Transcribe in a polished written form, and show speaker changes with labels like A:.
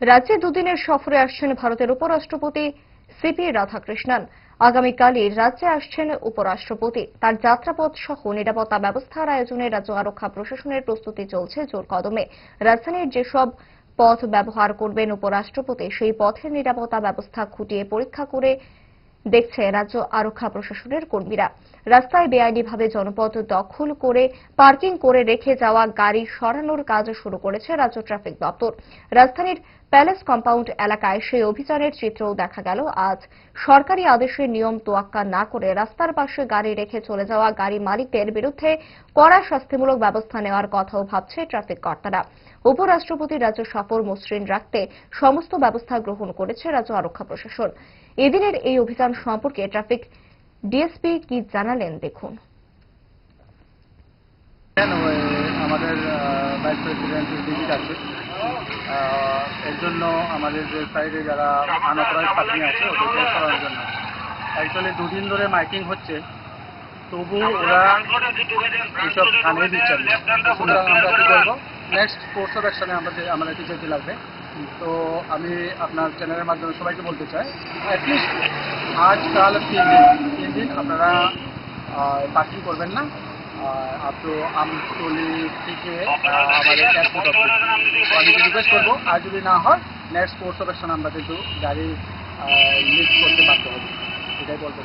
A: রাজ্যে দুদিনের সফরে আসছেন ভারতের উপরাষ্ট্রপতি সিপি রাধাকৃষ্ণন। আগামীকালই রাজ্যে আসছেন উপরাষ্ট্রপতি। তার যাত্রাপথ সহ নিরাপত্তা ব্যবস্থার আয়োজনে রাজ্য আরক্ষা প্রশাসনের প্রস্তুতি চলছে জোর কদমে। রাজধানীর যেসব পথ ব্যবহার করবেন উপরাষ্ট্রপতি, সেই পথের নিরাপত্তা ব্যবস্থা খুঁটিয়ে পরীক্ষা করে দেখছে রাজ্য আরক্ষা প্রশাসনের কর্মীরা। রাস্তায় বেআইনিভাবে জনপদ দখল করে পার্কিং করে রেখে যাওয়া গাড়ি সরানোর কাজ শুরু করেছে রাজ্য ট্রাফিক দপ্তর। রাজধানীর প্যালেস কম্পাউন্ড এলাকায় সেই অভিযানের চিত্রও দেখা গেল আজ। সরকারি আদেশের নিয়ম তোয়াক্কা না করে রাস্তার পাশে গাড়ি রেখে চলে যাওয়া গাড়ি মালিকদের বিরুদ্ধে কড়া শাস্তিমূলক ব্যবস্থা নেওয়ার কথাও ভাবছে ট্রাফিক কর্তারা। উপরাষ্ট্রপতির রাজ্য সফর মসৃণ রাখতে সমস্ত ব্যবস্থা গ্রহণ করেছে রাজ্য আরক্ষা প্রশাসন। এদিনের এই অভিযান সম্পর্কে ট্রাফিক ডিএসপি কি জানালেন দেখুন।
B: আমাদের ভাইস প্রেসিডেন্ট ভিজিট আছে, এর জন্য আমাদের যে সাইডে যারা আনঅথরাইজ পার্কিং আছে ওদেরকে সরানোর জন্য। অ্যাকচুয়ালি দুদিন ধরে মাইকিং হচ্ছে, তবু ওরা এইসব থানিয়ে দিচ্ছেন। সুতরাং আমরা কী করবো, নেক্সট কোর্স অফ অ্যাকশনে আমাদের যেতে লাগবে। তো আমি আপনার চ্যানেলের মাধ্যমে সবাইকে বলতে চাই, অ্যাটলিস্ট আজ কাল 3 দিন আপনারা পার্কিং করবেন না। আপনি আমতলি থেকে আমাদের এয়ারপোর্ট অফিস আমি রিকোয়েস্ট করবো, আর যদি না হয় নেক্সট কোর্স অফ অ্যাকশন আমরা কিন্তু গাড়ি লিফট করতে বাধ্য হবো, এটাই বলবো।